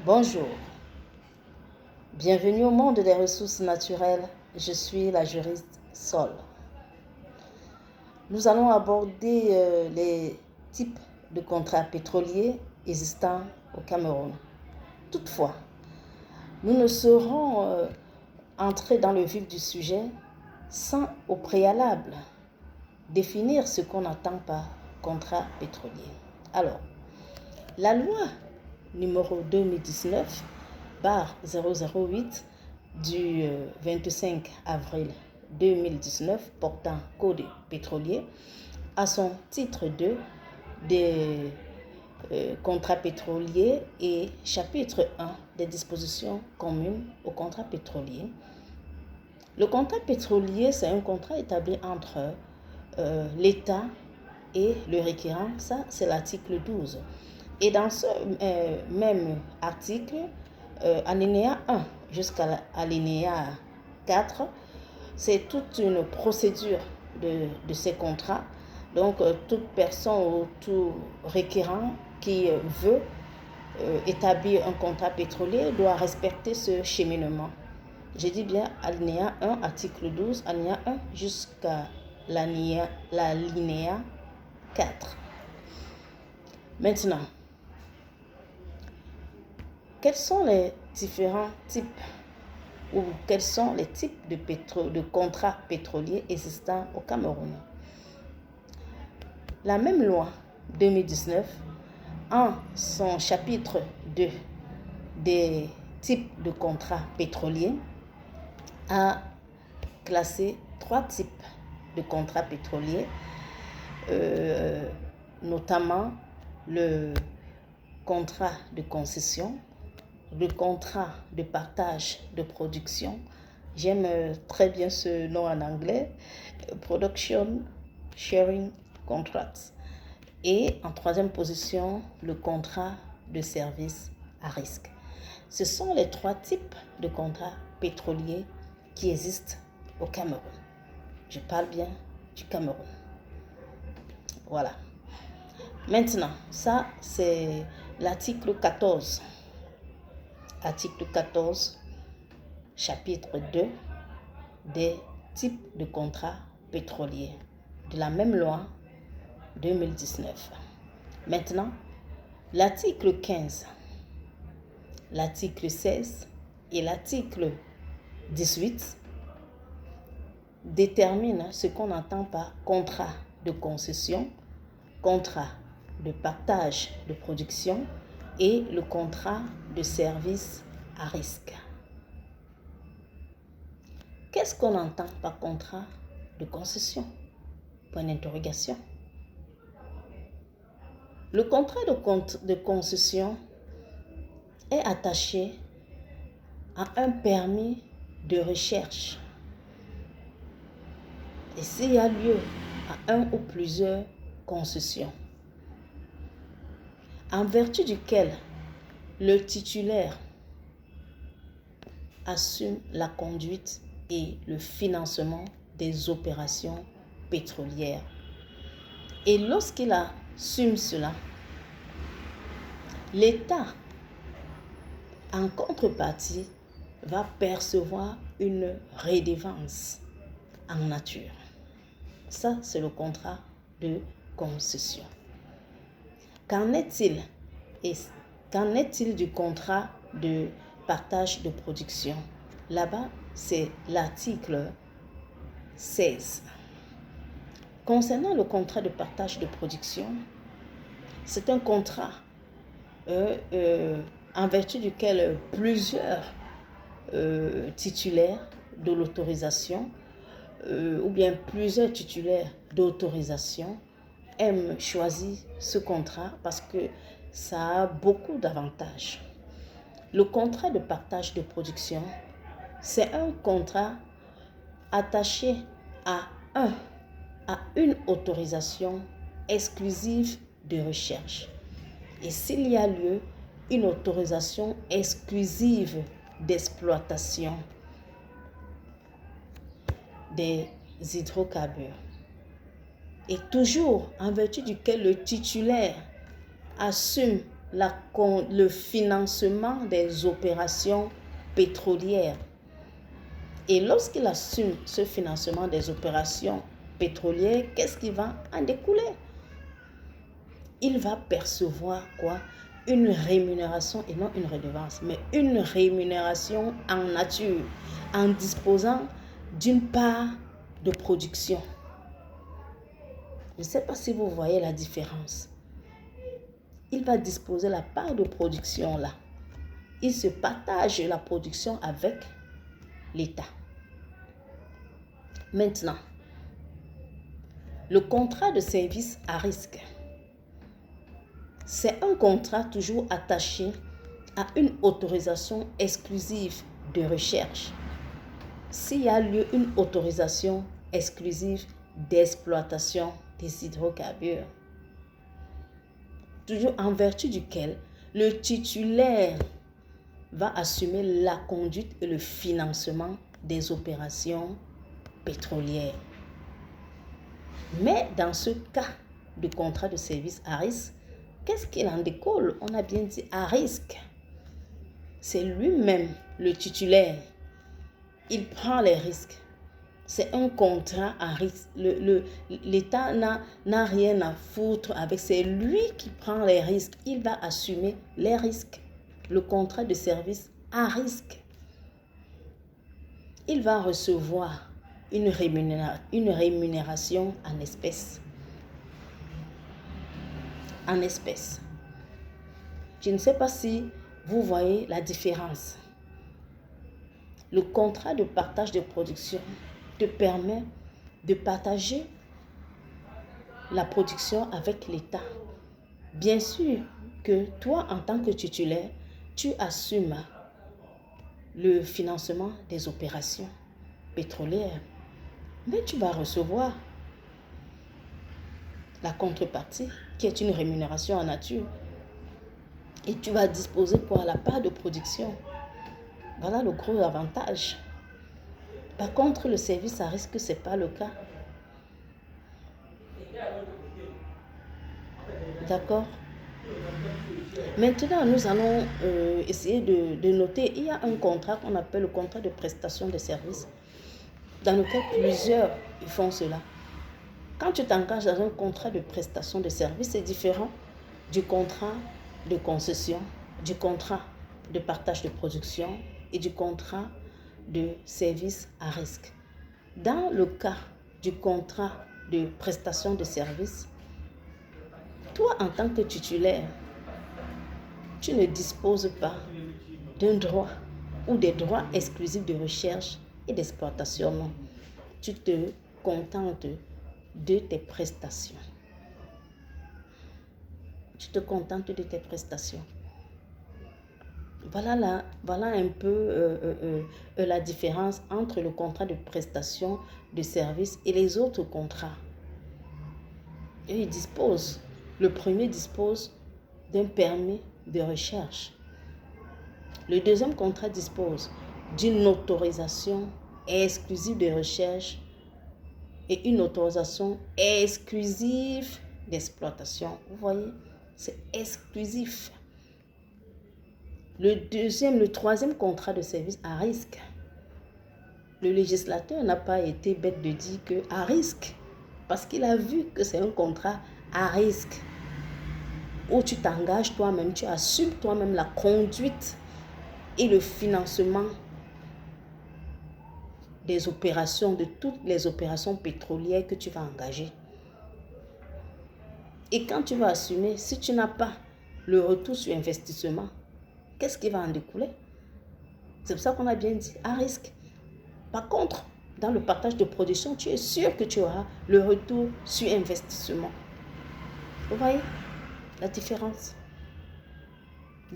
Bonjour, bienvenue au monde des ressources naturelles. Je suis la juriste Sol. Nous allons aborder les types de contrats pétroliers existants au Cameroun. Toutefois, nous ne saurons entrer dans le vif du sujet sans au préalable définir ce qu'on entend par contrat pétrolier. Alors, la loi numéro 2019/008 du 25 avril 2019 portant code pétrolier à son titre 2 des contrats pétroliers et chapitre 1 des dispositions communes au contrat pétrolier. Le contrat pétrolier, c'est un contrat établi entre l'État et le requérant. Ça, c'est l'article 12. Et dans ce même article, alinéa 1 jusqu'à l'alinéa 4, c'est toute une procédure de ces contrats. Donc, toute personne ou tout requérant qui veut établir un contrat pétrolier doit respecter ce cheminement. Je dis bien alinéa 1, article 12, alinéa 1 jusqu'à l'alinéa 4. Maintenant, quels sont les différents types ou quels sont les types de contrats pétroliers existants au Cameroun? La même loi 2019, en son chapitre 2 des types de contrats pétroliers, a classé 3 types de contrats pétroliers, notamment le contrat de concession, le contrat de partage de production. J'aime très bien ce nom en anglais, Production Sharing Contracts. Et en troisième position, le contrat de service à risque. Ce sont les 3 types de contrats pétroliers qui existent au Cameroun. Je parle bien du Cameroun. Voilà. Maintenant, ça c'est l'article 14. Article 14, chapitre 2 des types de contrats pétroliers de la même loi 2019. Maintenant, l'article 15, l'article 16 et l'article 18 déterminent ce qu'on entend par contrat de concession, contrat de partage de production et le contrat de service à risque. Qu'est-ce qu'on entend par contrat de concession? Point d'interrogation. Le contrat de concession est attaché à un permis de recherche. Et s'il y a lieu à un ou plusieurs concessions, en vertu duquel le titulaire assume la conduite et le financement des opérations pétrolières. Et lorsqu'il assume cela, l'État, en contrepartie, va percevoir une redevance en nature. Ça, c'est le contrat de concession. Qu'en est-il du contrat de partage de production? Là-bas, c'est l'article 16. Concernant le contrat de partage de production, c'est un contrat en vertu duquel plusieurs titulaires de l'autorisation ou bien plusieurs titulaires d'autorisation aiment choisir ce contrat parce que ça a beaucoup d'avantages. Le contrat de partage de production, c'est un contrat attaché à une autorisation exclusive de recherche. Et s'il y a lieu, une autorisation exclusive d'exploitation des hydrocarbures. Et toujours en vertu duquel le titulaire assume le financement des opérations pétrolières. Et lorsqu'il assume ce financement des opérations pétrolières, qu'est-ce qui va en découler? Il va percevoir quoi? Une rémunération et non une redevance, mais une rémunération en nature, en disposant d'une part de production. Je ne sais pas si vous voyez la différence. Il va disposer la part de production là. Il se partage la production avec l'État. Maintenant, le contrat de service à risque. C'est un contrat toujours attaché à une autorisation exclusive de recherche. S'il y a lieu une autorisation exclusive d'exploitation des hydrocarbures, toujours en vertu duquel le titulaire va assumer la conduite et le financement des opérations pétrolières. Mais dans ce cas de contrat de service à risque, qu'est-ce qu'il en découle? On a bien dit à risque. C'est lui-même le titulaire. Il prend les risques. C'est un contrat à risque. L'État n'a rien à foutre avec. C'est lui qui prend les risques. Il va assumer les risques. Le contrat de service à risque. Il va recevoir une rémunération en espèces. En espèces. Je ne sais pas si vous voyez la différence. Le contrat de partage de production te permet de partager la production avec l'État. Bien sûr que toi, en tant que titulaire, tu assumes le financement des opérations pétrolières, mais tu vas recevoir la contrepartie qui est une rémunération en nature. Et tu vas disposer quoi? La part de production. Voilà le gros avantage. Par contre, le service à risque, ce n'est pas le cas. D'accord? Maintenant, nous allons essayer de noter. Il y a un contrat qu'on appelle le contrat de prestation de services, dans lequel plusieurs font cela. Quand tu t'engages dans un contrat de prestation de services, c'est différent du contrat de concession, du contrat de partage de production et du contrat de service à risque. Dans le cas du contrat de prestation de services, toi, en tant que titulaire, tu ne disposes pas d'un droit ou des droits exclusifs de recherche et d'exploitation. Non. Tu te contentes de tes prestations. Tu te contentes de tes prestations. Voilà un peu la différence entre le contrat de prestation de services et les autres contrats. Et ils disposent. Le premier dispose d'un permis de recherche. Le deuxième contrat dispose d'une autorisation exclusive de recherche et une autorisation exclusive d'exploitation. Vous voyez, c'est exclusif. Le troisième contrat de service à risque. Le législateur n'a pas été bête de dire que à risque, parce qu'il a vu que c'est un contrat à risque où tu t'engages toi-même, tu assumes toi-même la conduite et le financement des opérations, de toutes les opérations pétrolières que tu vas engager. Et quand tu vas assumer, si tu n'as pas le retour sur investissement, qu'est-ce qui va en découler? C'est pour ça qu'on a bien dit à risque. Par contre, dans le partage de production, tu es sûr que tu auras le retour sur investissement. Vous voyez la différence?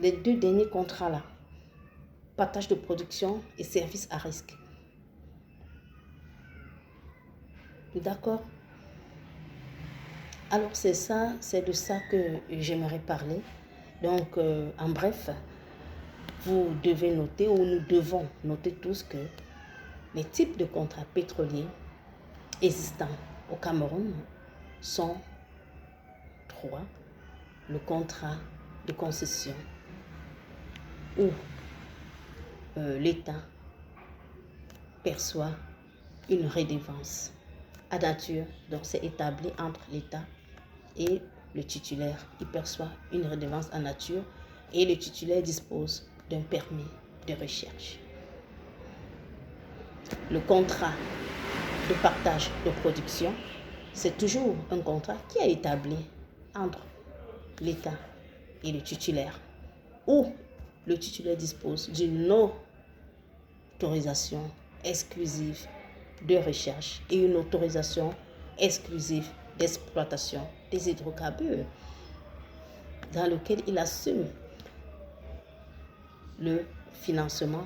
Les deux derniers contrats-là, partage de production et service à risque. D'accord? Alors c'est de ça que j'aimerais parler. Donc, en bref, vous devez noter, ou nous devons noter tous, que les types de contrats pétroliers existants au Cameroun sont 3. Le contrat de concession où l'État perçoit une redevance à nature, donc c'est établi entre l'État et le titulaire. Il perçoit une redevance en nature et le titulaire dispose d'un permis de recherche. Le contrat de partage de production, c'est toujours un contrat qui est établi entre l'État et le titulaire, où le titulaire dispose d'une autorisation exclusive de recherche et une autorisation exclusive d'exploitation des hydrocarbures, dans lequel il assume le financement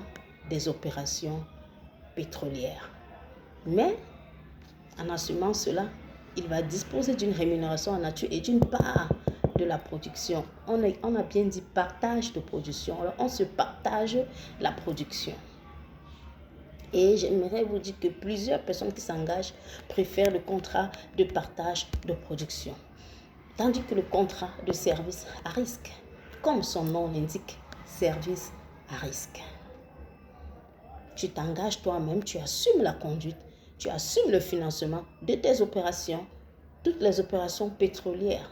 des opérations pétrolières. Mais en assumant cela, il va disposer d'une rémunération en nature et d'une part de la production. On a bien dit partage de production. Alors, on se partage la production. Et j'aimerais vous dire que plusieurs personnes qui s'engagent préfèrent le contrat de partage de production. Tandis que le contrat de service à risque, comme son nom l'indique, service à risque. Tu t'engages toi-même, tu assumes la conduite, tu assumes le financement de tes opérations, toutes les opérations pétrolières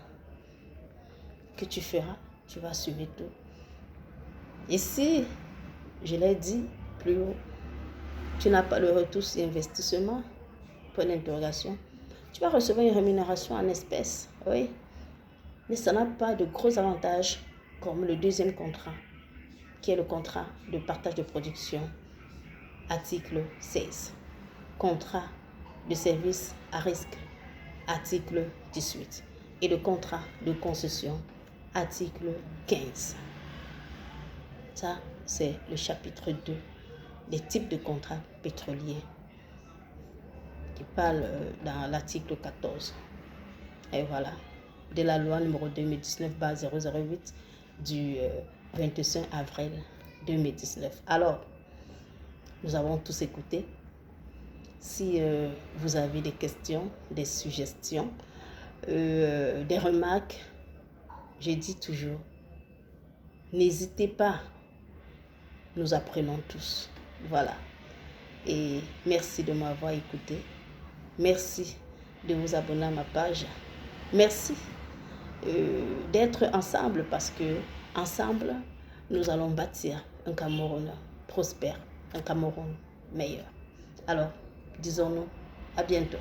que tu feras, tu vas assumer tout. Et si, je l'ai dit plus haut, tu n'as pas le retour sur investissement, point d'interrogation, tu vas recevoir une rémunération en espèces, oui, mais ça n'a pas de gros avantages comme le deuxième contrat, qui est le contrat de partage de production, article 16. Contrat de service à risque, article 18. Et le contrat de concession, article 15. Ça, c'est le chapitre 2 des types de contrats pétroliers qui parle dans l'article 14. Et voilà, de la loi numéro 2019-008 du 25 avril 2019. Alors, nous avons tous écouté. Si vous avez des questions, des suggestions, des remarques, je dis toujours, n'hésitez pas, nous apprenons tous. Voilà. Et merci de m'avoir écouté. Merci de vous abonner à ma page. Merci d'être ensemble parce que ensemble, nous allons bâtir un Cameroun prospère, un Cameroun meilleur. Alors, disons-nous à bientôt.